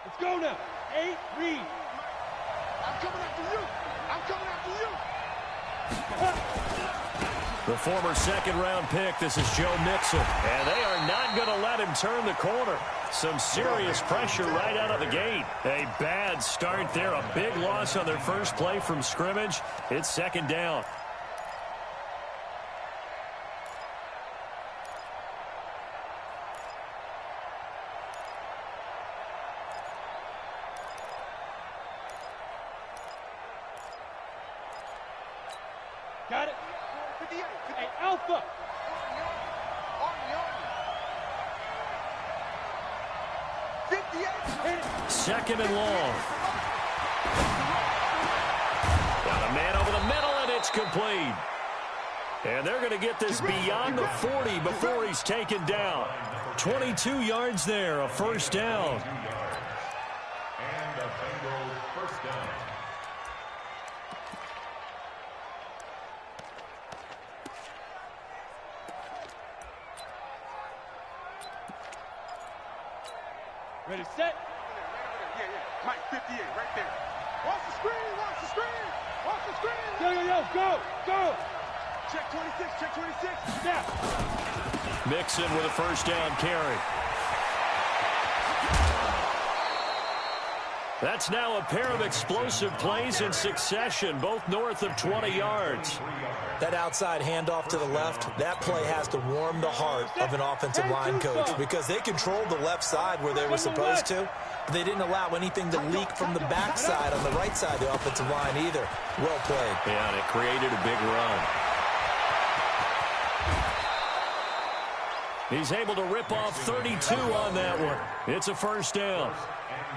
Let's go now. 8, read. I'm coming after you. I'm coming after you. The former second-round pick, this is Joe Mixon. And they are not going to let him turn the corner. Some serious pressure right out of the gate. A bad start there. A big loss on their first play from scrimmage. It's second down. Got it. 58. Hey, Alpha. Second and long. Got a man over the middle, and it's complete. And they're going to get this beyond the 40 before he's taken down. 22 yards there, a first down. And the Bengals first down. Ready, set. Yeah. Mike, 58, right there. Watch the screen, watch the screen, watch the screen. Yo, go. Check 26, check 26. Snap. Mixon with a first down carry. That's now a pair of explosive plays in succession, both north of 20 yards. That outside handoff to the left, that play has to warm the heart of an offensive line coach because they controlled the left side where they were supposed to. But they didn't allow anything to leak from the backside on the right side of the offensive line either. Well played. Yeah, and it created a big run. He's able to rip off 32 on that one. It's a first down.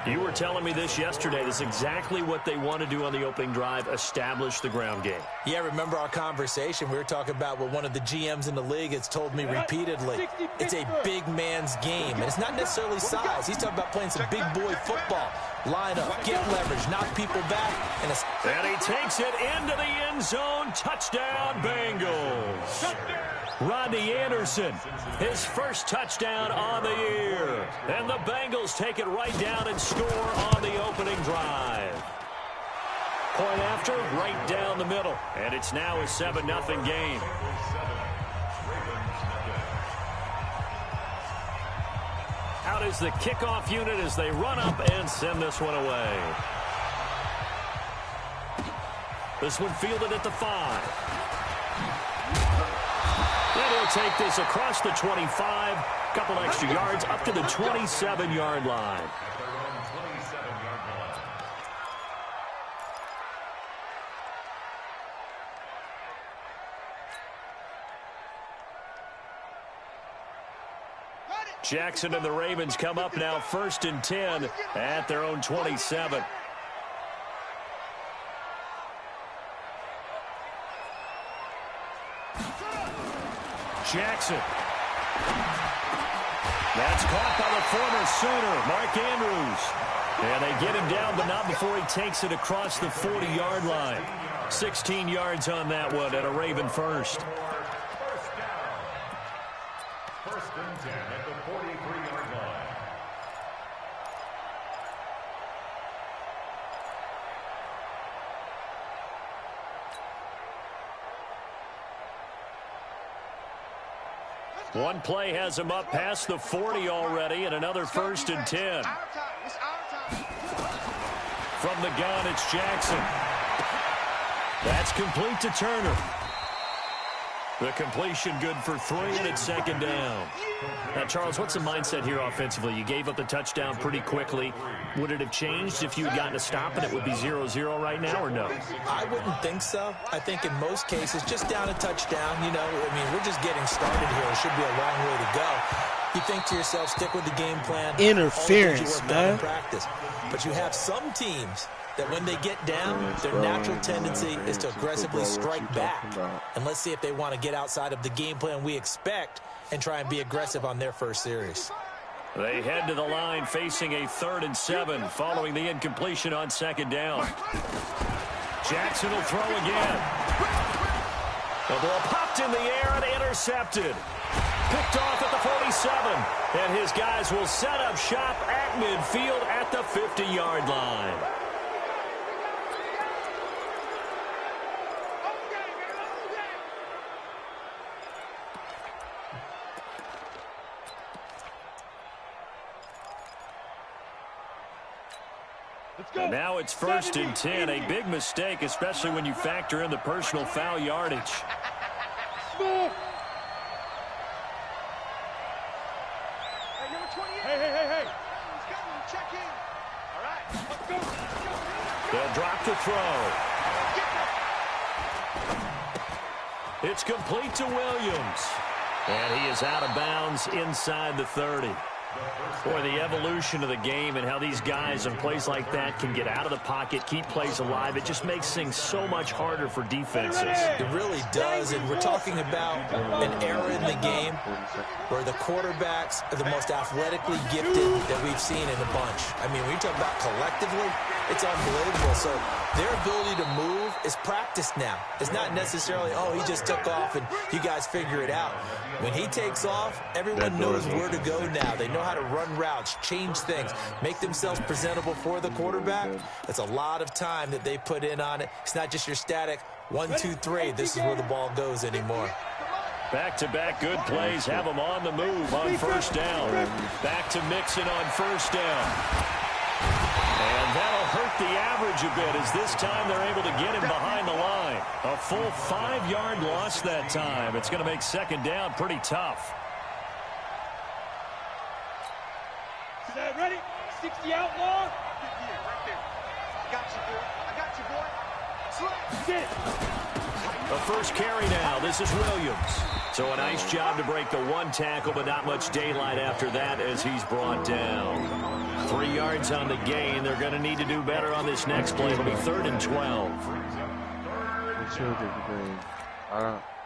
You were telling me this yesterday. This is exactly what they want to do on the opening drive, establish the ground game. Yeah, remember our conversation. We were talking about what one of the GMs in the league has told me repeatedly. It's a big man's game, and it's not necessarily size. He's talking about playing some big boy football. Line up, get leverage, knock people back. And he takes it into the end zone. Touchdown, Bengals. Rodney Anderson, his first touchdown on the year. And the Bengals take it right down and score on the opening drive. Point after, right down the middle. And it's now a 7-0 game. Out is the kickoff unit as they run up and send this one away. This one fielded at the 5. And he'll take this across the 25. Couple extra yards up to the 27-yard line. Jackson and the Ravens come up now 1st and 10 at their own 27. Jackson. That's caught by the former Sooner, Mark Andrews. And they get him down, but not before he takes it across the 40-yard line. 16 yards on that one at a Raven first. First and 10 at the 43-yard line. One play has him up past the 40 already, and another 1st and 10. From the gun, it's Jackson. That's complete to Turner. The completion good for 3, and it's 2nd down. Now, Charles, what's the mindset here offensively? You gave up the touchdown pretty quickly. Would it have changed if you had gotten a stop and it would be 0-0 right now, or no? I wouldn't think so. I think in most cases, just down a touchdown, you know, I mean, we're just getting started here. It should be a long way to go. You think to yourself, stick with the game plan. Interference, man. Practice. But you have some teams that when they get down, their natural tendency is to aggressively strike back. And let's see if they want to get outside of the game plan we expect and try and be aggressive on their first series. They head to the line facing a 3rd and 7 following the incompletion on 2nd down. Jackson will throw again. The ball popped in the air and intercepted. Picked off at the 47. And his guys will set up shop at midfield at the 50-yard line. And now it's 1st and 10. A big mistake, especially when you factor in the personal foul yardage. Hey. Check in. All right, let's go. They'll drop the throw. It's complete to Williams. And he is out of bounds inside the 30. Boy, the evolution of the game and how these guys in plays like that can get out of the pocket, keep plays alive, it just makes things so much harder for defenses. It really does, and we're talking about an era in the game where the quarterbacks are the most athletically gifted that we've seen in a bunch. I mean, when you talk about collectively, it's unbelievable. So their ability to move is practiced now. It's not necessarily, oh, he just took off and you guys figure it out. When he takes off, everyone knows where to go now. They know how to run routes, change things, make themselves presentable for the quarterback. That's a lot of time that they put in on it. It's not just your static 1, 2, 3. This is where the ball goes anymore. Back-to-back good plays have them on the move on 1st down. Back to Mixon on 1st down. And that'll hurt the average a bit as this time they're able to get him behind the line. A full 5-yard loss that time. It's going to make 2nd down pretty tough. Ready? 60 outlaw. Right there. I got you, boy. Sit. A first carry now. This is Williams. So a nice job to break the 1 tackle, but not much daylight after that as he's brought down. 3 yards on the gain. They're going to need to do better on this next play. It'll be 3rd and 12.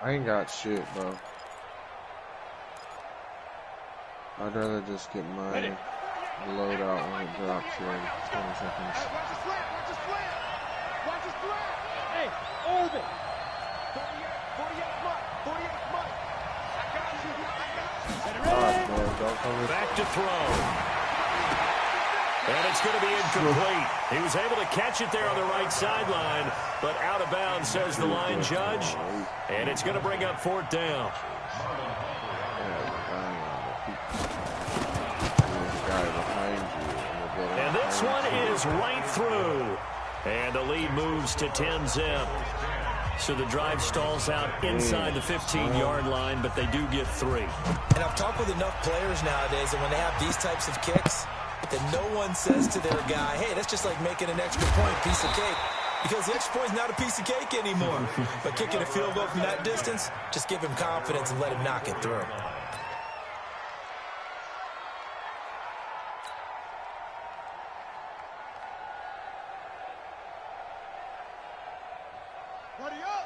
I ain't got shit, bro. I'd rather just get my load out when it drops here in 20 seconds. Hey, watch his slant. Watch his slant. Hey, orbit. 48 Mike. I got you. Back to throw. And it's going to be incomplete. He was able to catch it there on the right sideline, but out of bounds, says the line judge. And it's going to bring up 4th down. And this one is right through. And the lead moves to 10-zip. So the drive stalls out inside the 15-yard line, but they do get 3. And I've talked with enough players nowadays, and when they have these types of kicks, that no one says to their guy, hey, that's just like making an extra point, piece of cake. Because the extra point is not a piece of cake anymore. But kicking a field goal from that distance, just give him confidence and let him knock it through.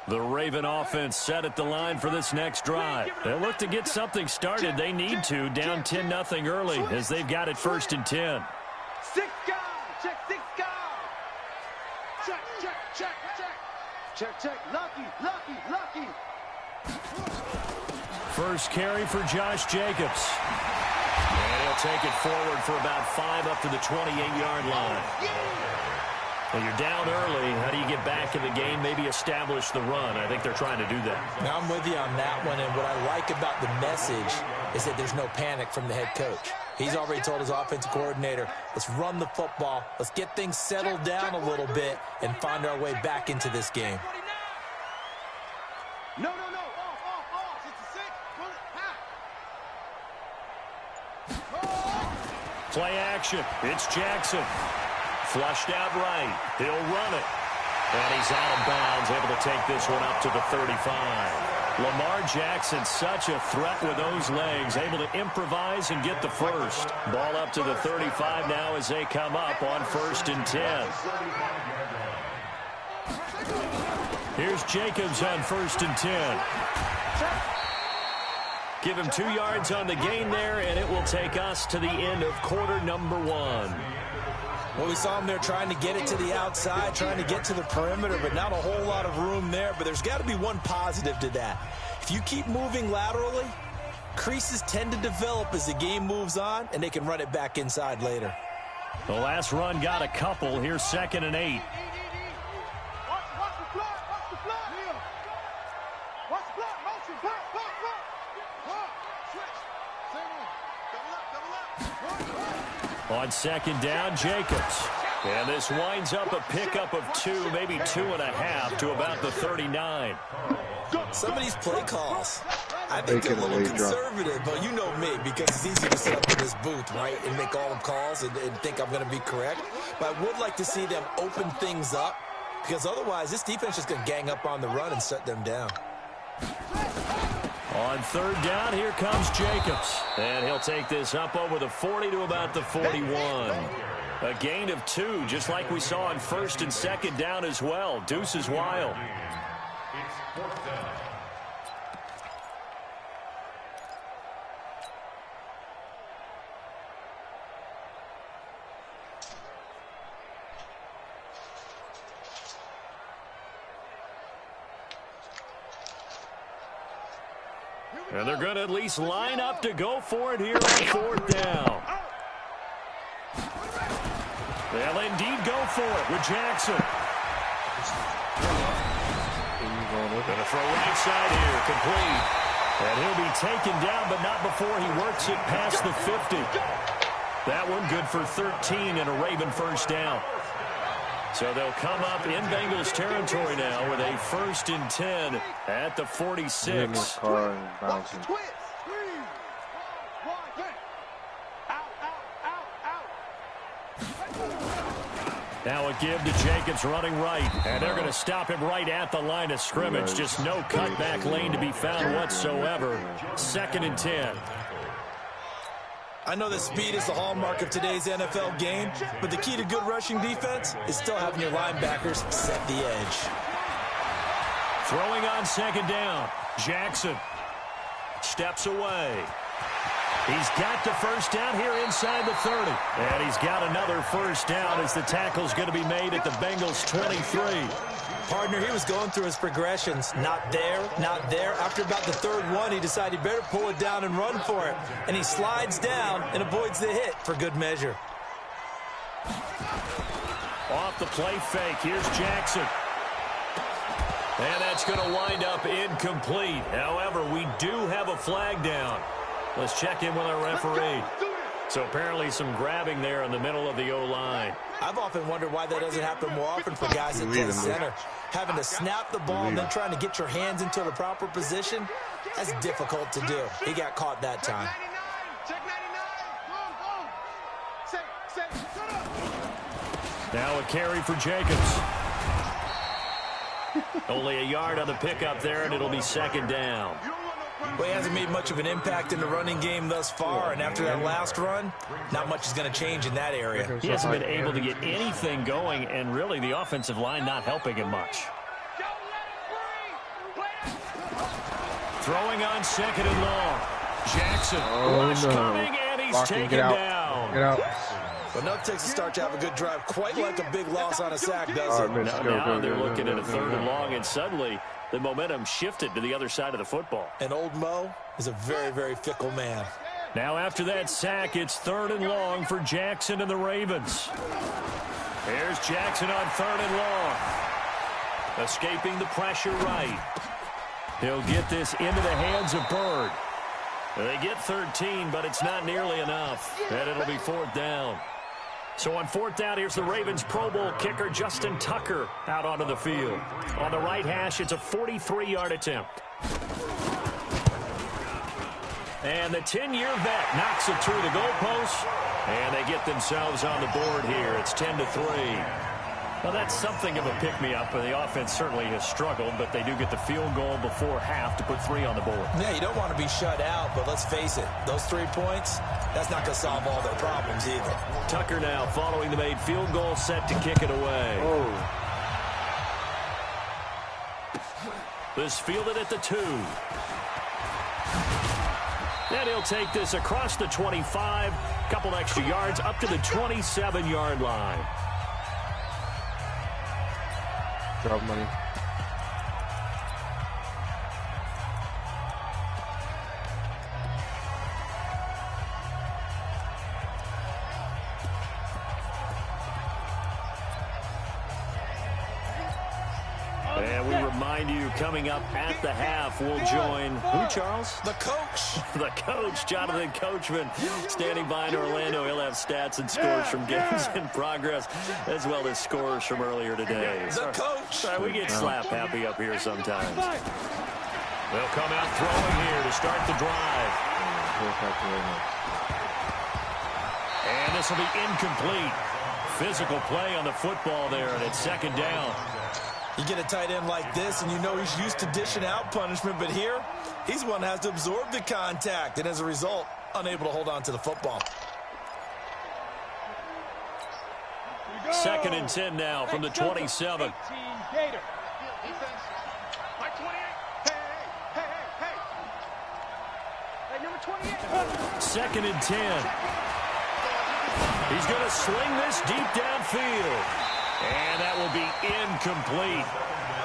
The Raven offense set at the line for this next drive. They look to get something started. They need to, down 10-0 early as they've got it 1st and 10. 6 guys. Check 6 guys. Check. Lucky. First carry for Josh Jacobs. And he'll take it forward for about 5 up to the 28-yard line. Well, you're down early. How do you get back in the game? Maybe establish the run. I think they're trying to do that. Now, I'm with you on that one, and what I like about the message is that there's no panic from the head coach. He's already told his offensive coordinator, let's run the football, let's get things settled down a little bit and find our way back into this game. No. Off. It's a 6. Pull it. Play action. It's Jackson. Flushed out right. He'll run it. And he's out of bounds, able to take this one up to the 35. Lamar Jackson, such a threat with those legs, able to improvise and get the first. Ball up to the 35 now as they come up on 1st and 10. Here's Jacobs on 1st and 10. Give him 2 yards on the gain there, and it will take us to the end of quarter number 1. Well, we saw him there trying to get it to the outside, trying to get to the perimeter, but not a whole lot of room there. But there's got to be one positive to that. If you keep moving laterally, creases tend to develop as the game moves on, and they can run it back inside later. The last run got a couple. Here's 2nd and 8. On 2nd down, Jacobs. And this winds up a pickup of 2, maybe 2.5 to about the 39. Some of these play calls, I think they're a little conservative, but you know me, because it's easy to sit up in this booth, right, and make all the calls and think I'm going to be correct. But I would like to see them open things up, because otherwise this defense is going to gang up on the run and shut them down. On 3rd down, here comes Jacobs. And he'll take this up over the 40 to about the 41. A gain of 2, just like we saw on 1st and 2nd down as well. Deuce is wild. It's 4th down. And they're going to at least line up to go for it here on 4th down. They'll indeed go for it with Jackson. Going to throw right side here, complete. And he'll be taken down, but not before he works it past the 50. That one good for 13 and a Raven 1st down. So they'll come up in Bengals territory now with a 1st and 10 at the 46. Now a give to Jacobs running right. And they're going to stop him right at the line of scrimmage. Just no cutback lane to be found whatsoever. 2nd and 10. I know that speed is the hallmark of today's NFL game, but the key to good rushing defense is still having your linebackers set the edge. Throwing on 2nd down. Jackson steps away. He's got the 1st down here inside the 30. And he's got another 1st down as the tackle's going to be made at the Bengals 23. Partner, he was going through his progressions. Not there, not there. After about the 3rd one, he decided he better pull it down and run for it. And he slides down and avoids the hit for good measure. Off the play fake, here's Jackson. And that's going to wind up incomplete. However, we do have a flag down. Let's check in with our referee. So apparently some grabbing there in the middle of the O-line. I've often wondered why that doesn't happen more often for guys that play center. Having to snap the ball and then trying to get your hands into the proper position, that's difficult to do. He got caught that time. Now a carry for Jacobs. Only a yard on the pickup there, and it'll be 2nd down. Well, he hasn't made much of an impact in the running game thus far, and after that last run, not much is going to change in that area. He hasn't been able to get anything going, and really the offensive line not helping him much. Throwing on 2nd and long. Jackson. Rush coming, and he's taken down. Get out. But enough takes a start to have a good drive, quite like a big loss on a sack, does it? Now they're looking at a 3rd and long, and suddenly the momentum shifted to the other side of the football. And old Mo is a very, very fickle man. Now after that sack, it's 3rd and long for Jackson and the Ravens. Here's Jackson on 3rd and long. Escaping the pressure right. He'll get this into the hands of Bird. They get 13, but it's not nearly enough. And it'll be 4th down. So on 4th down, here's the Ravens Pro Bowl kicker Justin Tucker out onto the field. On the right hash, it's a 43-yard attempt. And the 10-year vet knocks it through the goalpost, and they get themselves on the board here. It's 10-3. Well, that's something of a pick-me-up, and the offense certainly has struggled, but they do get the field goal before half to put 3 on the board. Yeah, you don't want to be shut out, but let's face it, those 3 points, that's not going to solve all their problems either. Tucker now following the made field goal, set to kick it away. Oh. This fielded at the 2. And he'll take this across the 25, couple extra yards up to the 27-yard line. Drop money. And we remind you, coming up at the half, we'll join who, Charles? The coach. The coach, Jonathan Coachman, standing by in Orlando. He'll have stats and scores from games in progress, as well as scores from earlier today. The coach. We get slap happy up here sometimes. They'll come out throwing here to start the drive. And this will be incomplete. Physical play on the football there, and it's second down. You get a tight end like this, and you know he's used to dishing out punishment, but here, he's one that has to absorb the contact, and as a result, unable to hold on to the football. Second and 10 now from the 27. Second and 10. He's going to swing this deep downfield. And that will be incomplete.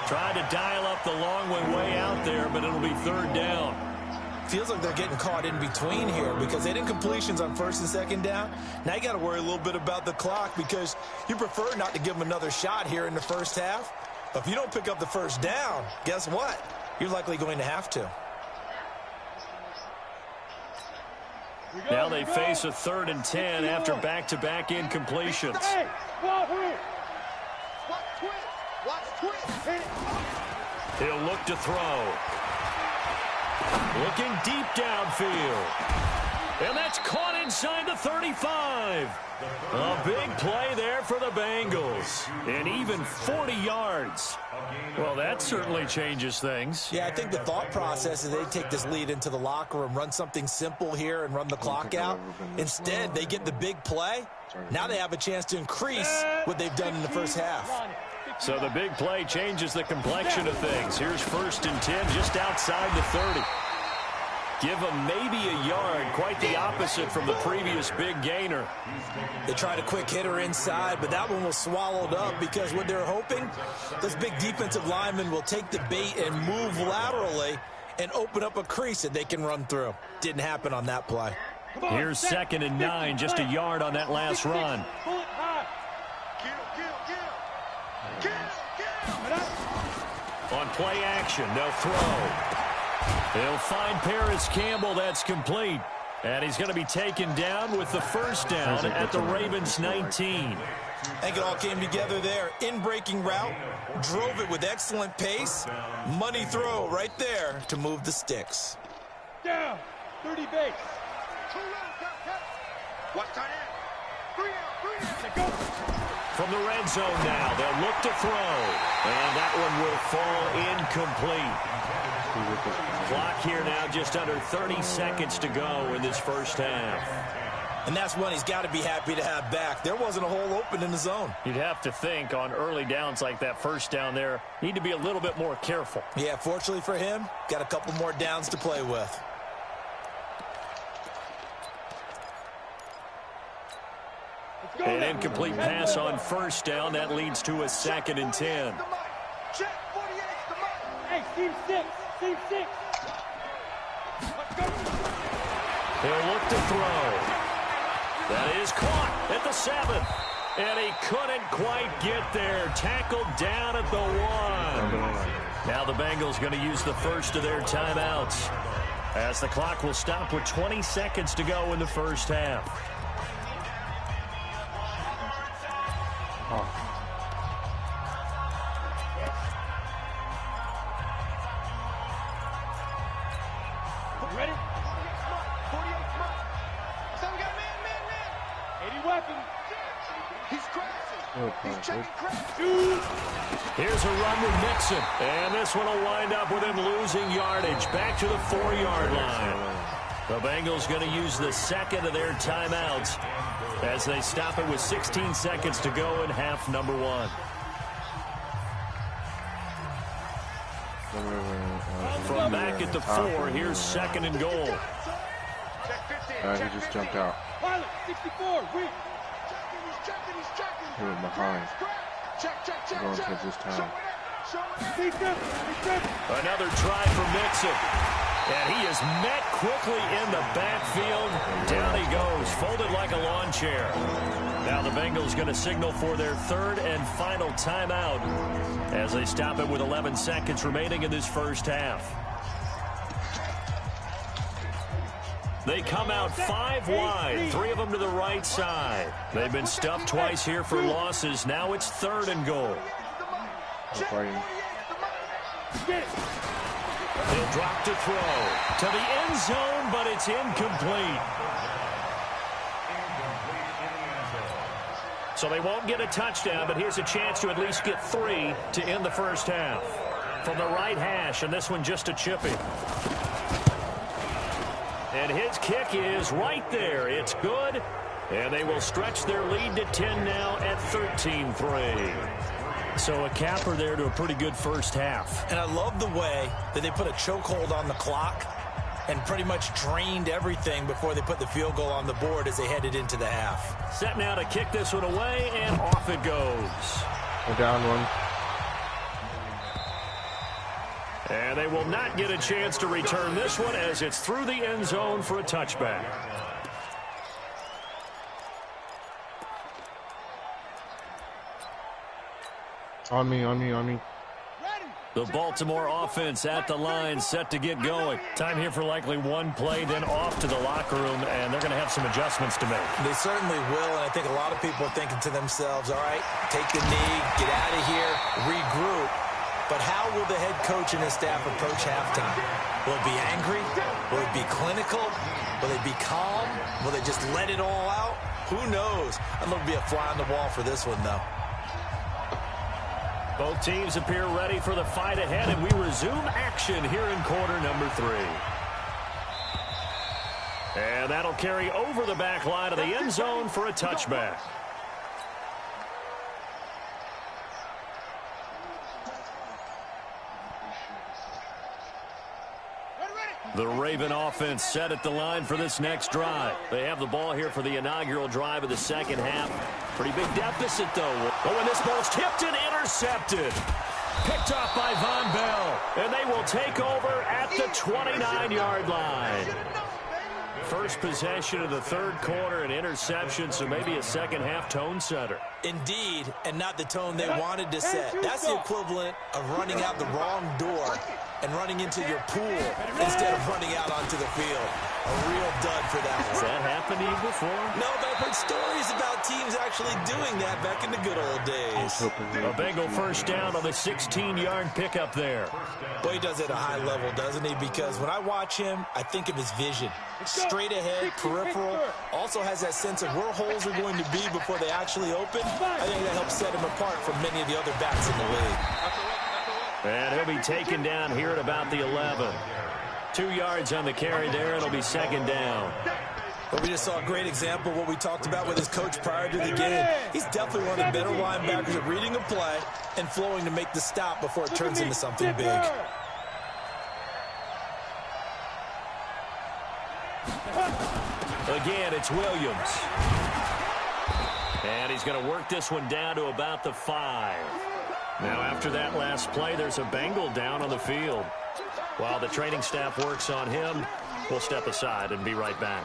Trying to dial up the long way out there, but it'll be third down. Feels like they're getting caught in between here because they didn't completions on first and second down. Now you got to worry a little bit about the clock because you prefer not to give them another shot here in the first half. But if you don't pick up the first down, guess what? You're likely going to have to. Now they face a third and 10 after back-to-back incompletions. He'll look to throw. Looking deep downfield. And that's caught inside the 35. A big play there for the Bengals. And even 40 yards. Well, that certainly changes things. Yeah, I think the thought process is they take this lead into the locker room, run something simple here and run the clock out. Instead, they get the big play. Now they have a chance to increase what they've done in the first half. So the big play changes the complexion of things. Here's first and 10 just outside the 30. Give them maybe a yard, quite the opposite from the previous big gainer. They tried a quick hitter inside, but that one was swallowed up because what they're hoping, those big defensive linemen will take the bait and move laterally and open up a crease that they can run through. Didn't happen on that play. Here's second and 9, just a yard on that last run. On play action, they'll throw. They'll find Paris Campbell. That's complete. And he's going to be taken down with the first down at the Ravens 19. I think it all came together there. In-breaking route, drove it with excellent pace. Money throw right there to move the sticks. Down, 30 base. Watch tight end. 3 out. Go. From the red zone now, they'll look to throw. And that one will fall incomplete. Clock here now, just under 30 seconds to go in this first half. And that's one he's got to be happy to have back. There wasn't a hole open in the zone. You'd have to think on early downs like that first down there, need to be a little bit more careful. Yeah, fortunately for him, got a couple more downs to play with. An incomplete pass on first down. That leads to a second and 10. Hey, team 6. Team 6. He'll look to throw. That is caught at the 7. And he couldn't quite get there. Tackled down at the 1. Now the Bengals going to use the first of their timeouts, as the clock will stop with 20 seconds to go in the first half. Ready? 48 smart. So we got man. 80 weapons. He's crashing. He's checking crash. Here's a run with Mixon. And this one will wind up with him losing yardage. Back to the 4-yard line. The Bengals going to use the second of their timeouts as they stop it with 16 seconds to go in half number 1. From back at the 4, here's second and goal. He just jumped out. Pilot, 64, reach. He went behind. He's going to catch his time. Another try for Mixon. And he is met quickly in the backfield. Down he goes, folded like a lawn chair. Now the Bengals going to signal for their third and final timeout as they stop it with 11 seconds remaining in this first half. They come out 5 wide, 3 of them to the right side. They've been stuffed twice here for losses. Now it's 3rd and goal. They'll drop to throw to the end zone, but it's incomplete. So they won't get a touchdown, but here's a chance to at least get 3 to end the first half. From the right hash, and this one just a chippy. And his kick is right there. It's good. And they will stretch their lead to 10 now at 13-3. So a capper there to a pretty good first half. And I love the way that they put a chokehold on the clock and pretty much drained everything before they put the field goal on the board as they headed into the half. Set now to kick this one away, and off it goes. We're down 1. And they will not get a chance to return this one as it's through the end zone for a touchback. On me. The Baltimore offense at the line, set to get going. Time here for likely one play, then off to the locker room, and they're going to have some adjustments to make. They certainly will, and I think a lot of people are thinking to themselves, all right, take the knee, get out of here, regroup. But how will the head coach and his staff approach halftime? Will it be angry? Will it be clinical? Will they be calm? Will they just let it all out? Who knows? I'd love to be a fly on the wall for this one, though. Both teams appear ready for the fight ahead, and we resume action here in quarter number 3. And that'll carry over the back line of the end zone for a touchback. The Raven offense set at the line for this next drive. They have the ball here for the inaugural drive of the second half. Pretty big deficit, though. Oh, and this ball's tipped and intercepted. Picked off by Von Bell. And they will take over at the 29-yard line. First possession of the third quarter, an interception, so maybe a second-half tone setter. Indeed, and not the tone they wanted to set. That's the equivalent of running out the wrong door and running into your pool instead of running out onto the field. A real dud for that one. Has that happened to you before? No, but I've heard stories about teams actually doing that back in the good old days. A Bengal first down on the 16-yard pickup there. Well, he does it at a high level, doesn't he? Because when I watch him, I think of his vision. Straight ahead, peripheral, also has that sense of where holes are going to be before they actually open. I think that helps set him apart from many of the other backs in the league. And he'll be taken down here at about the 11. 2 yards on the carry there. It'll be second down. But we just saw a great example of what we talked about with his coach prior to the game. He's definitely one of the better linebackers at reading a play and flowing to make the stop before it turns into something big. Again, it's Williams. And he's going to work this one down to about the 5. Now, after that last play, there's a Bengal down on the field. While the training staff works on him, we'll step aside and be right back.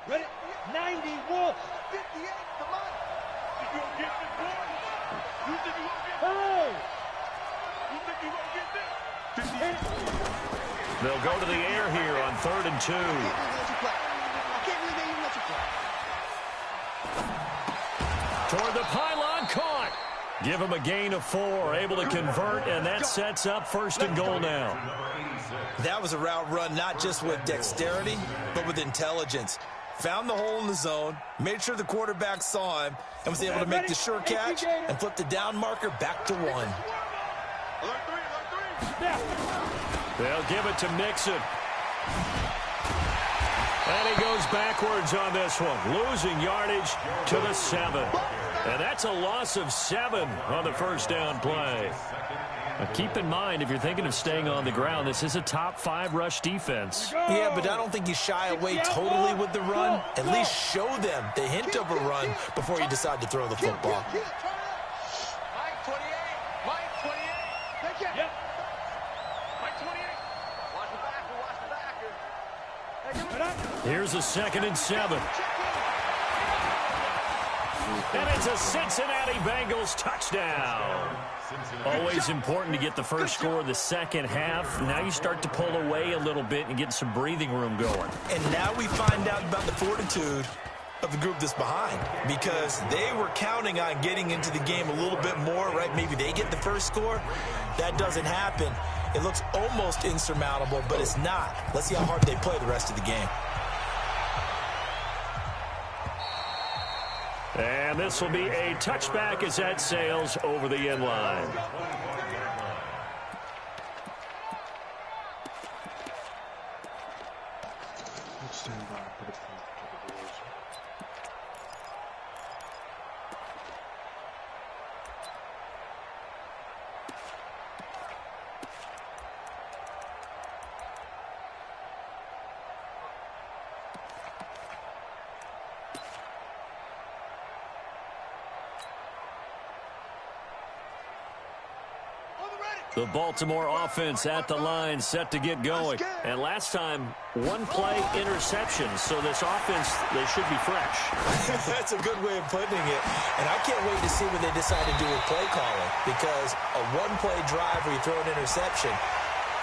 Ready? 90 Wolf. 58, come on. You gonna get this one? You think you gonna get Hey! You think you gonna get this? 58. They'll go to the air here on 3rd and 2. I can't believe they even let you play. Toward the pylon, caught. Give him a gain of 4, able to convert, and that sets up 1st and goal now. That was a route run not just with dexterity, but with intelligence. Found the hole in the zone, made sure the quarterback saw him, and was able to make the sure catch and flip the down marker back to 1. Alert 3, alert 3. They'll give it to Mixon. And he goes backwards on this one, losing yardage to the 7. And that's a loss of 7 on the first down play. Keep in mind, if you're thinking of staying on the ground, this is a top 5 rush defense. Yeah, but I don't think you shy away totally with the run. At least show them the hint of a run before you decide to throw the football. Mike 28. Mike 28. Take it. Yep. Mike 28. Watch the backer. Watch the backer. Here's a 2nd and 7. And it's a Cincinnati Bengals touchdown. Always important to get the first score of the second half. Now you start to pull away a little bit and get some breathing room going. And now we find out about the fortitude of the group that's behind, because they were counting on getting into the game a little bit more, right? Maybe they get the first score. That doesn't happen. It looks almost insurmountable, but it's not. Let's see how hard they play the rest of the game. And this will be a touchback as that sails over the end line. Stand by for the doors. The Baltimore offense at the line, set to get going. And last time, 1-play interception. So this offense, they should be fresh. That's a good way of putting it. And I can't wait to see what they decide to do with play calling, because a 1-play drive where you throw an interception,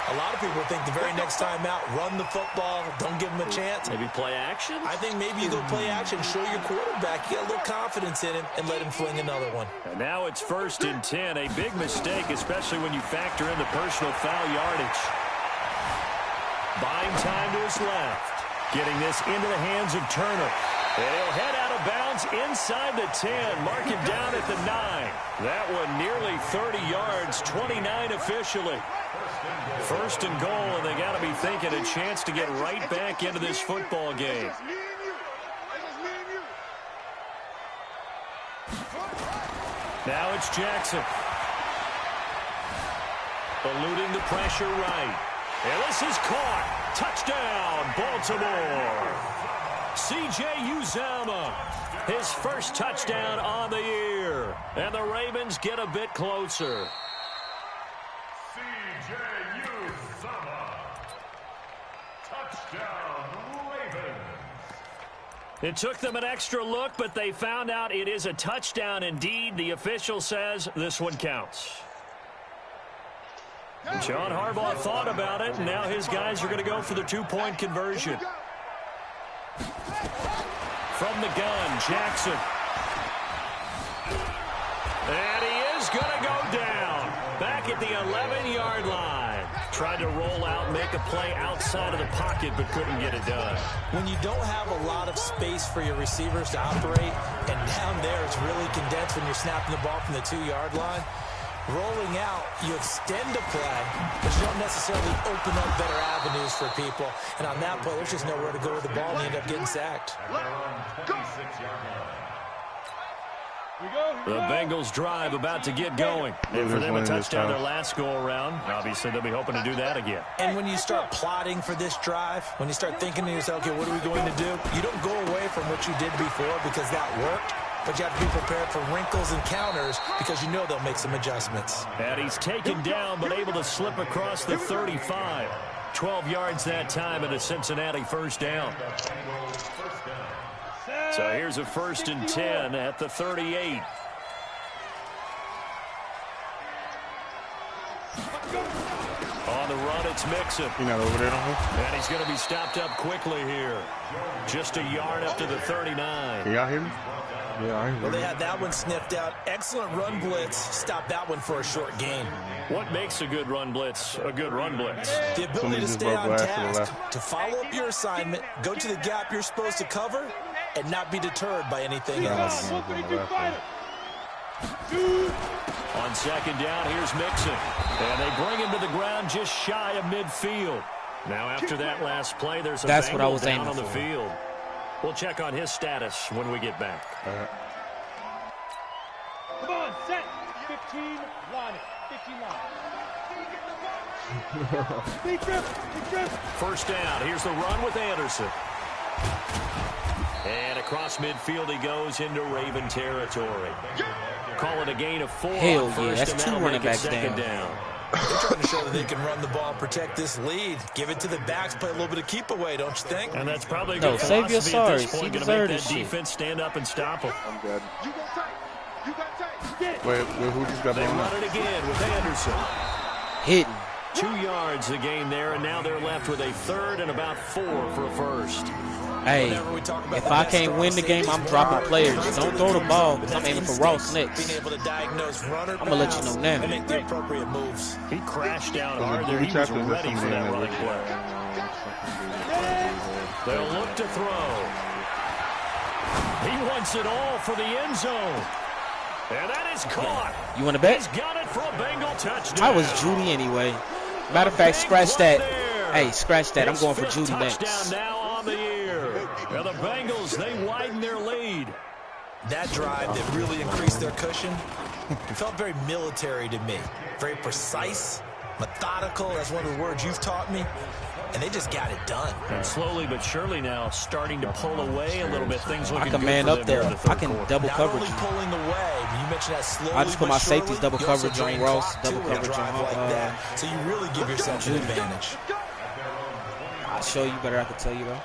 a lot of people think the very next time out, run the football, don't give them a chance. Maybe play action? I think maybe you go play action, show your quarterback, you got a little confidence in him, and let him fling another one. And now it's 1st and 10. A big mistake, especially when you factor in the personal foul yardage. Buying time to his left. Getting this into the hands of Turner. And he'll head out of bounds inside the 10. Mark him down at the 9. That one nearly 30 yards, 29 officially. 1st and goal, and they got to be thinking a chance to get right back into this football game. Now it's Jackson. Eluding the pressure right. And this is caught. Touchdown, Baltimore. C.J. Uzomah, his first touchdown on the year. And the Ravens get a bit closer. C.J. Uzomah. Touchdown, Ravens. It took them an extra look, but they found out it is a touchdown indeed. The official says this one counts. John Harbaugh thought about it, and now his guys are going to go for the 2-point conversion. From the gun, Jackson. And he is going to go down. Back at the 11-yard line. Tried to roll out, make a play outside of the pocket, but couldn't get it done. When you don't have a lot of space for your receivers to operate, and down there it's really condensed when you're snapping the ball from the 2-yard line, rolling out, you extend a play, but you don't necessarily open up better avenues for people. And on that play, there's just nowhere to go with the ball, and you end up getting sacked. The Bengals drive about to get going. And for them, a touchdown their last go-around. Obviously, they'll be hoping to do that again. And when you start plotting for this drive, when you start thinking to yourself, okay, what are we going to do? You don't go away from what you did before because that worked. But you have to be prepared for wrinkles and counters because you know they'll make some adjustments. And he's taken down but able to slip across the 35. 12 yards that time and a Cincinnati first down. So here's a 1st and 10 at the 38. On the run, it's Mixon. You're not over there, And he's going to be stopped up quickly here. Just a yard up to the 39. Can y'all hear me? Yeah, I hear Well, they had that one sniffed out. Excellent run blitz. Stop that one for a short gain. What makes a good run blitz a good run blitz? The ability to stay on task, to follow up your assignment, go to the gap you're supposed to cover, and not be deterred by anything else. On 2nd down, here's Mixon. And they bring him to the ground just shy of midfield. Now after that last play, there's a That's what I was down aiming on the for. field. We'll check on his status when we get back. Come on, set. 15, line it. First down. Here's the run with Anderson. And across midfield he goes into Raven territory. Call it a gain of 4. Hell yeah, that's 2 running backs down. They're trying to show that they can run the ball and protect this lead. Give it to the backs, play a little bit of keep away, don't you think? And that's probably a no, good save your philosophy at this sorry. point. He Going to make deserved that this defense stand up and stop him. I'm good. You got tight. You got tight. Wait, who just got They blown run up? it again with Anderson. Hitting. 2 yards the gain there, and now they're left with a third and about 4 for a first. Hey, if I can't win the game, I'm dropping players. Don't throw the ball because I'm aiming for Ross next. Being able to diagnose runner I'm gonna let you know now. and make the appropriate moves. He crashed down hard there. He was ready for that running play. They'll look to throw. He wants it all for the end zone. And that is caught. You want to bet? He's got it for a Bengal touchdown. I was Judy anyway. Matter of fact, scratch that. Hey, scratch that. I'm going for Judy next. Touchdown now on the year. And the Bengals, they widen their lead. That drive that really increased their cushion felt very military to me. Very precise, methodical. That's one of the words you've taught me. And they just got it done. And slowly but surely now starting to pull away a little bit. Things looking I can good man for up them here there. in the third I can quarter. double Not coverage. only pulling away, but you mentioned that slowly. I just put my but surely, safeties double you also coverage on drain Ross, clock, double too, with a coverage on drive like that. So you really give yourself an advantage. I'll show you better. I can tell you though.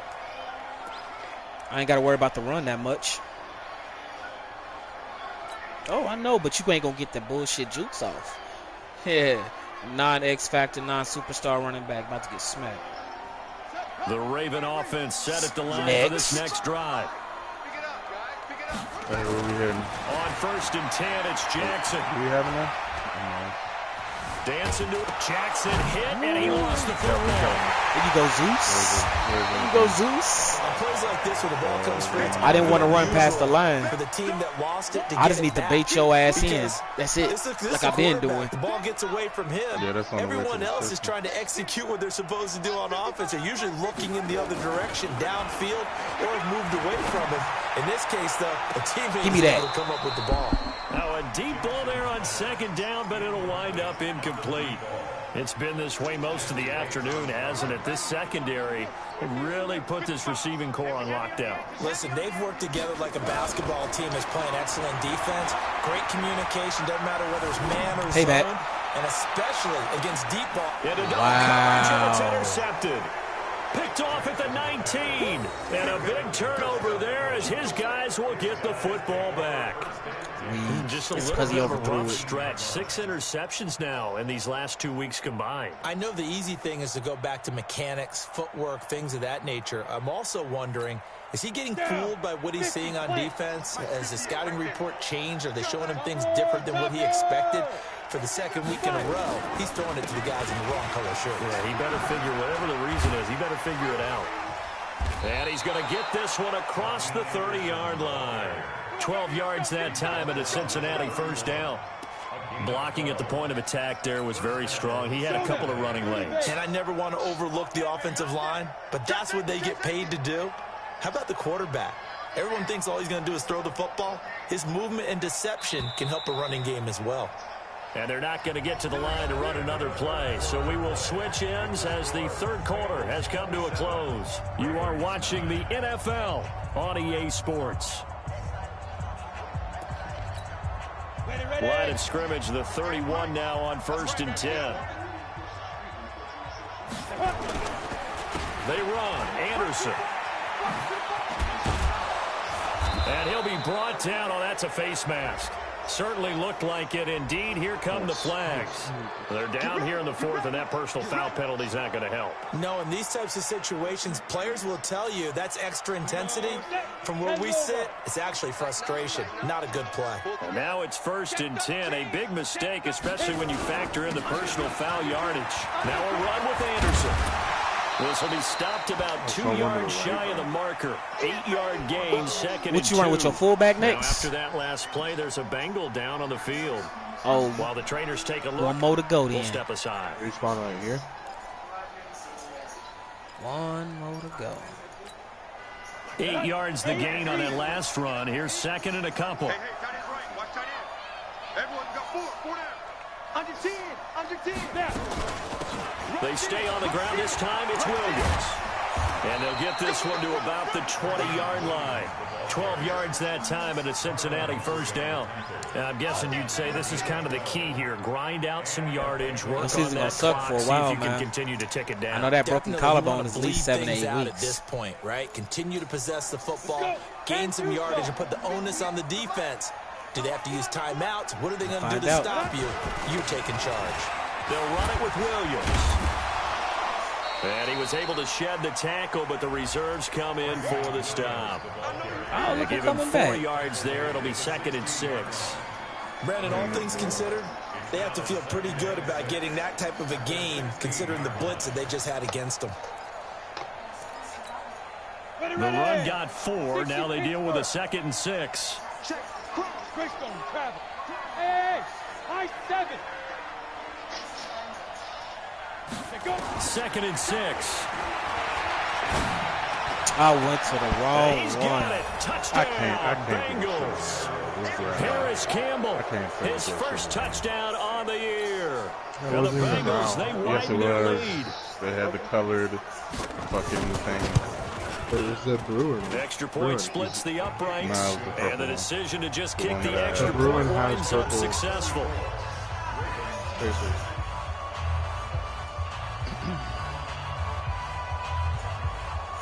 I ain't got to worry about the run that much. Oh, I know, but you ain't gonna get that bullshit jukes off. Yeah, non-X factor, non-superstar running back about to get smacked. The Raven offense set at the line for this next drive. Hey, where we heading? On 1st and 10, it's Jackson. We having that? Dancing to it. Jackson hit, and he lost the football. There you go, Zeus. There you go, Zeus. On plays like this where the ball comes free, it's I didn't want to run past the line. for the team that lost it to I get just it need to back. bait your ass in. Because That's it. this Like I've been doing. The ball gets away from him. Yeah, that's on the way to Everyone the else is system. trying to execute what they're supposed to do on offense. They're usually looking in the other direction, downfield, or have moved away from him. In this case, though, a teammate Give me is that. able to come up with the ball. Now a deep ball there on 2nd down, but it'll wind up incomplete. It's been this way most of the afternoon, hasn't it? This secondary really put this receiving core on lockdown. Listen, they've worked together like a basketball team that's playing excellent defense. Great communication, doesn't matter whether it's man or Payback. zone. And especially against deep ball. Into double Wow. coverage, and it's intercepted. Picked off at the 19. And a big turnover there as his guys will get the football back. Just a It's little 'cause he bit of a overthrew rough it. stretch. 6 interceptions now in these last 2 weeks combined. I know the easy thing is to go back to mechanics, footwork, things of that nature. I'm also wondering, is he getting fooled by what he's seeing on defense? Has the scouting report changed? Are they showing him things different than what he expected? For the 2nd week in a row, he's throwing it to the guys in the wrong color shirts. Yeah, he better figure, whatever the reason is, he better figure it out. And he's going to get this one across the 30-yard line. 12 yards that time and a Cincinnati first down. Blocking at the point of attack there was very strong. He had a couple of running lanes. And I never want to overlook the offensive line, but that's what they get paid to do. How about the quarterback? Everyone thinks all he's going to do is throw the football. His movement and deception can help a running game as well. And they're not going to get to the line to run another play. So we will switch ends as the third quarter has come to a close. You are watching the NFL on EA Sports. Line of scrimmage, the 31 now on 1st and 10. They run. Anderson. And he'll be brought down. Oh, that's a face mask. Certainly looked like it. Indeed, here come the flags. They're down here in the 4th, and that personal foul penalty is not going to help. No, in these types of situations, players will tell you that's extra intensity. From where we sit, it's actually frustration. Not a good play. And now it's 1st and 10. A big mistake, especially when you factor in the personal foul yardage. Now a run with Anderson. This will be stopped about 2 yards shy of the marker. 8-yard gain, 2nd and 2. What you run with your fullback next? Now after that last play, there's a Bengal down on the field. Oh, While the trainers take a look, one more to go we'll then. step aside. Respawn right here. One more to go. 8 yards the gain on that last run. Here's 2nd and a couple. Hey, tight end's right. Watch tight end. Everyone got 4 down. Under 10. Under 10. Now. They stay on the ground this time. It's Williams. And they'll get this one to about the 20-yard line. 12 yards that time and a Cincinnati first down. I'm guessing you'd say this is kind of the key here. Grind out some yardage, work on that clock, for a while, see if you man. can continue to tick it down. I know that broken collarbone is at least 7 to 8 out weeks. at this point, right? Continue to possess the football, gain some yardage, and put the onus on the defense. Do they have to use timeouts? What are they going to do to stop you? You're taking charge. They'll run it with Williams. And he was able to shed the tackle, but the reserves come in for the stop. Oh, look, give him 4 yards there. It'll be 2nd and 6. Brandon, all things considered, they have to feel pretty good about getting that type of a gain, considering the blitz that they just had against them. The run got 4. Now they deal with a 2nd and 6. Check. Cross. Greystone travel. Hey, high 7. 2nd and 6. I went to the wrong He's one. got it. Touchdown, I can't Bengals. Harris Campbell, his first touchdown on the year. And the Bengals, they widen their lead. They had the colored fucking thing. But it was the Bruin. Extra point splits the uprights, and the decision to just kick the extra Bruin point has winds up purple. successful.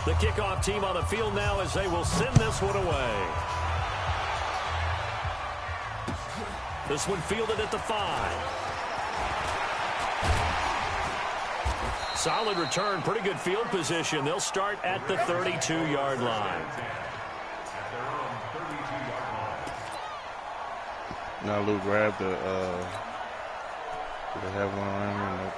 The kickoff team on the field now as they will send this one away. This one fielded at the 5. Solid return, pretty good field position. They'll start at the 32-yard line. Now Lou grabbed the, do they have one around here? Nope.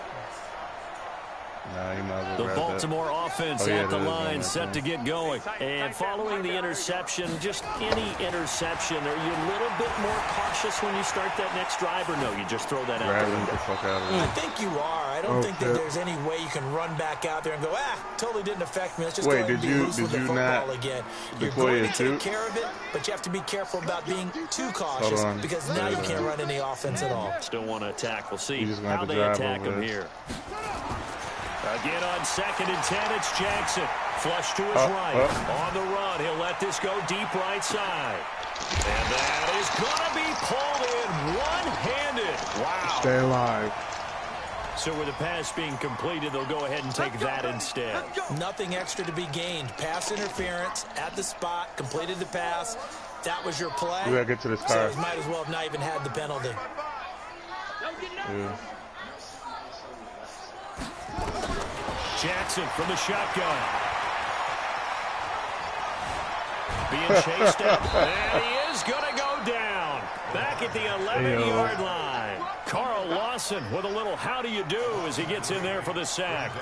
Nah, you might as well The grab Baltimore that. offense Oh, yeah, at the there is one line right set to there. get going. And following the interception, just any interception, are you a little bit more cautious when you start that next drive, or no, you just throw that out Grab there? the fuck out of I it. think you are. I don't think that there's any way you can run back out there and go, totally didn't affect me. Let's just go ahead and be loose with the football again. You're going to take care of it, but you have to be careful about being too cautious because now you can't run any offense at all. Still want to attack. We'll see just gonna how have to they drive attack over him it. here. Again on 2nd and 10, it's Jackson. Flush to his right. On the run, he'll let this go deep right side. And that is going to be pulled in one-handed. Wow. Stay alive. So with the pass being completed, they'll go ahead and take that instead. Nothing extra to be gained. Pass interference at the spot, completed the pass. That was your play. We gotta get to this So car. you might as well have not even had the penalty. Yeah. Jackson from the shotgun. Being chased down. And he is going to go down. Back at the 11-yard line. Carl Lawson with a little how do you do as he gets in there for the sack.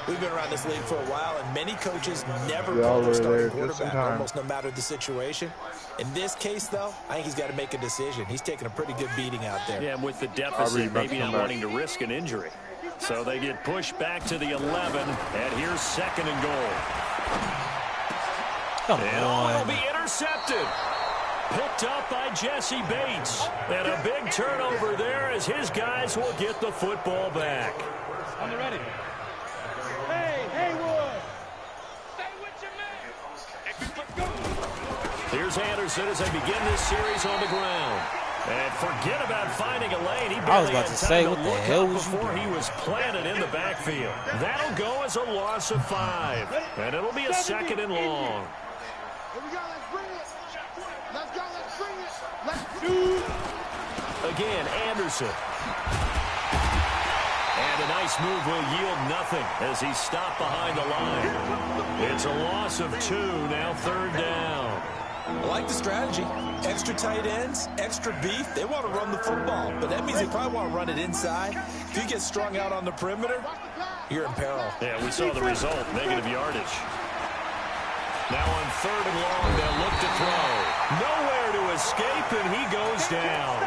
We've been around this league for a while, and many coaches never Y'all pull their were starting there just in quarterback, time. almost no matter the situation. In this case, though, I think he's got to make a decision. He's taking a pretty good beating out there. Yeah, and with the Aubrey deficit, about to maybe come not back. wanting to risk an injury. So they get pushed back to the 11, and here's 2nd and goal. Come And on. it'll be intercepted. Picked up by Jesse Bates. And a big turnover there as his guys will get the football back. On the ready. Hey, Haywood. Stay with your man. Let's go. Here's Anderson as they begin this series on the ground. And forget about finding a lane. He I was barely about had to time say, to what the look hell up was you before doing? he was planted in the backfield. That'll go as a loss of 5. And it'll be a 2nd and long. Here we go. Let's bring it. Let's go. Let's bring it. Let's do it. Again, Anderson. And a nice move will yield nothing as he's stopped behind the line. It's a loss of 2, now 3rd down. I like the strategy. Extra tight ends, extra beef. They want to run the football, but that means they probably want to run it inside. If you get strung out on the perimeter, you're in peril. Yeah, we saw the result, negative yardage. Now on 3rd and long, they'll look to throw. Nowhere to escape, and he goes down.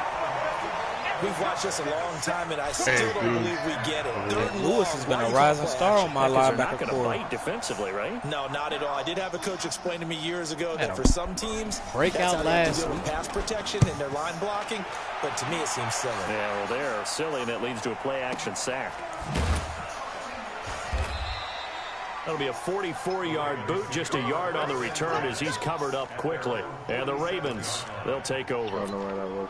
We've watched this a long time, and I still don't believe we get it. Lewis has been a rising star on my linebacker core. Bite defensively, right? No, not at all. I did have a coach explain to me years ago that for some teams, breakout last week, pass protection and their line blocking. But to me, it seems silly. Yeah, well, they're silly, and it leads to a play-action sack. That'll be a 44-yard boot, just a yard on the return as he's covered up quickly. And the Ravens, they'll take over. I don't know where that was.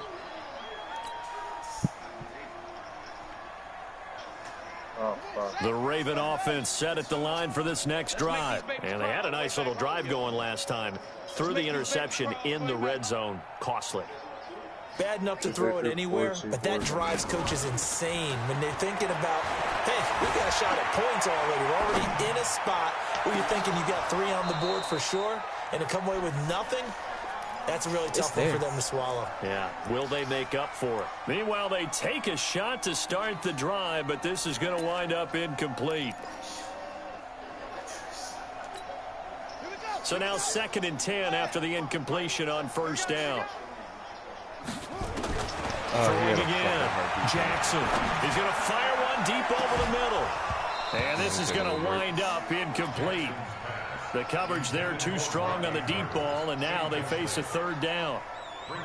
The Raven offense set at the line for this next drive. And they had a nice little drive going last time. Threw the interception in the red zone. Costly. Bad enough to throw it anywhere, but that drives coaches insane when they're thinking about, hey, we got a shot at points already. We're already in a spot where you're thinking you got 3 on the board for sure, and to come away with nothing, that's a really tough one for them to swallow. Yeah, will they make up for it? Meanwhile, they take a shot to start the drive, but this is going to wind up incomplete. So now 2nd and 10 after the incompletion on first down. Throwing again. Jackson. He's going to fire one deep over the middle. And this is going to wind up incomplete. The coverage there too strong on the deep ball, and now they face a 3rd down.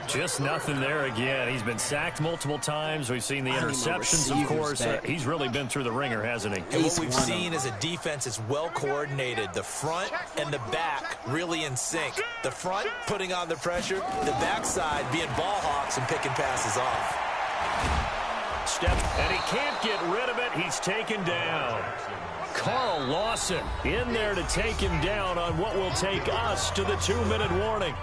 Just nothing there again. He's been sacked multiple times. We've seen the interceptions, of course. He's really been through the ringer, hasn't he? And what we've seen is a defense is well coordinated. The front and the back really in sync. The front putting on the pressure, the backside being ball hawks and picking passes off. And he can't get rid of it. He's taken down. Carl Lawson in there to take him down on what will take us to the 2-minute warning.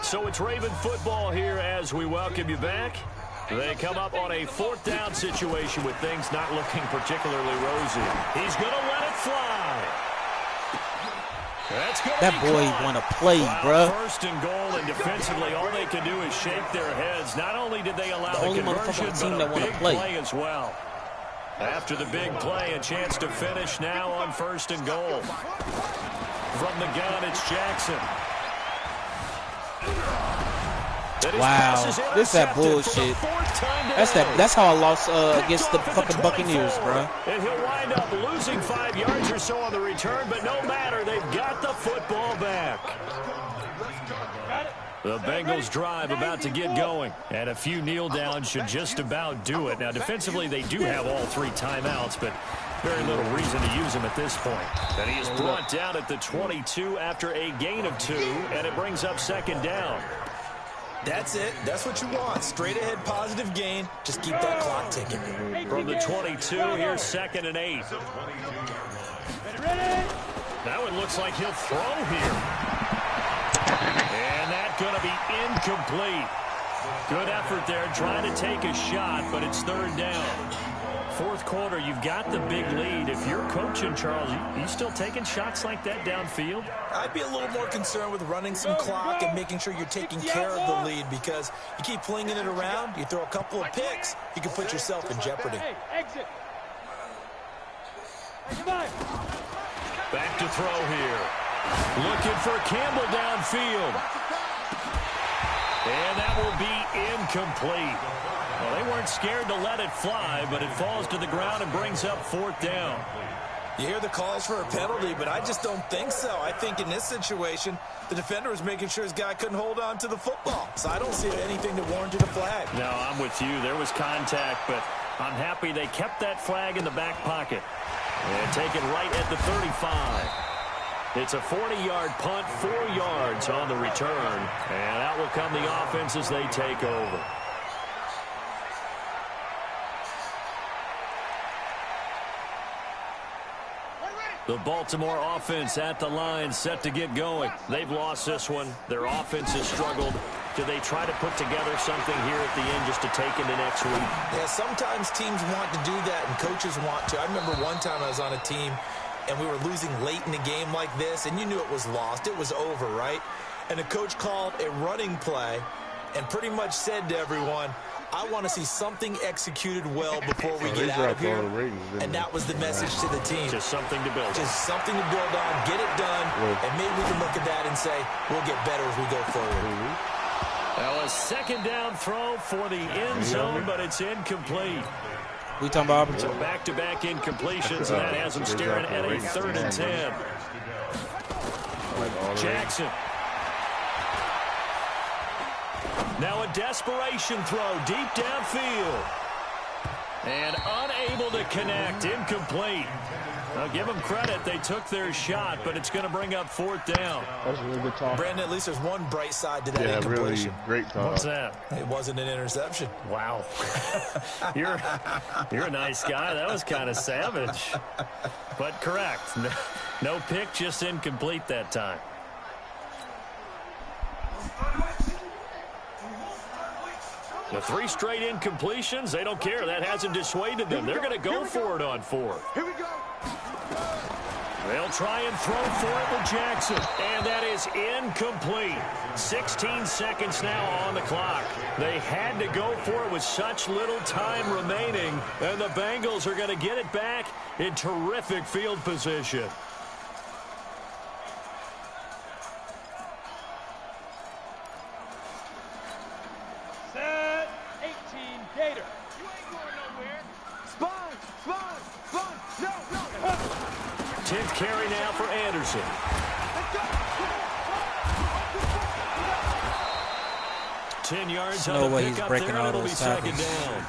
So it's Raven football here as we welcome you back. They come up on a 4th down situation with things not looking particularly rosy. He's going to let it fly. That boy want to play, bro. 1st and goal, and defensively, all they can do is shake their heads. Not only did they allow the conversion, but a big play as well. After the big play, a chance to finish now on 1st and goal. From the gun, it's Jackson. Wow, this is that bullshit. That's how I lost against the fucking Buccaneers, bro. And he'll wind up losing 5 yards or so on the return, but no matter, they've got the football back. The Bengals drive about to get going, and a few kneel downs should just about do it. Now, defensively, they do have all 3 timeouts, but very little reason to use them at this point. And he is brought down at the 22 after a gain of 2, and it brings up 2nd down. That's it. That's what you want. Straight ahead positive gain. Just keep that clock ticking. From the 22, here's 2nd and 8. Now it looks like he'll throw here. And that's going to be incomplete. Good effort there trying to take a shot, but it's 3rd down. 4th quarter, you've got the big lead. If you're coaching, Charles, you still taking shots like that downfield? I'd be a little more concerned with running some clock and making sure you're taking care of the lead, because you keep flinging it around, you throw a couple of picks, you can put yourself in jeopardy. Exit. Back to throw here. Looking for Campbell downfield. And that will be incomplete. Well, they weren't scared to let it fly, but it falls to the ground and brings up 4th down. You hear the calls for a penalty, but I just don't think so. I think in this situation, the defender was making sure his guy couldn't hold on to the football. So I don't see anything that warranted a flag. No, I'm with you. There was contact, but I'm happy they kept that flag in the back pocket. And take it right at the 35. It's a 40-yard punt, 4 yards on the return. And out will come the offense as they take over. The Baltimore offense at the line, set to get going. They've lost this one. Their offense has struggled. Do they try to put together something here at the end just to take into next week? Yeah, sometimes teams want to do that and coaches want to. I remember one time I was on a team and we were losing late in a game like this, and you knew it was lost. It was over, right? And the coach called a running play and pretty much said to everyone, I want to see something executed well before we get out of here. And that was the message to the team. Just something to build on. Just something to build on, get it done, and maybe we can look at that and say, we'll get better as we go forward. Well, a second down throw for the end zone, but it's incomplete. We talking about So back-to-back incompletions, and that has them staring at a 3rd and 10. Jackson. Now a desperation throw deep downfield. And unable to connect, incomplete. Now give them credit, they took their shot, but it's going to bring up 4th down. That's a really good talk. Brandon, at least there's one bright side to that incompletion. Really great talk. What's that? It wasn't an interception. Wow. You're a nice guy. That was kind of savage. But correct. No pick, just incomplete that time. The 3 straight incompletions, they don't care. That hasn't dissuaded them. They're going to go for it on 4th. Here we go. They'll try and throw for it with Jackson. And that is incomplete. 16 seconds now on the clock. They had to go for it with such little time remaining. And the Bengals are going to get it back in terrific field position. Set 18 Gator. You ain't going nowhere. Spine. No. 10th carry now for Anderson. Let's go. 10 yards No on the way he's pickup breaking there, all and it'll be those 2nd tackles. down.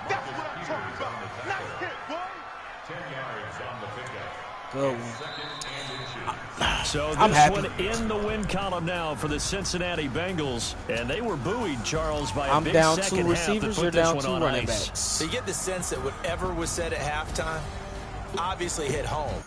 That's what I'm talking about. Nice hit, boy. 10 yards on the pickup. Good one. So I'm this happy. one in the win column now for the Cincinnati Bengals. And they were buoyed, Charles, by a I'm big down second 2 half receivers, that you're put this down one 2 on running ice. backs. So you get the sense that whatever was said at halftime obviously hit home.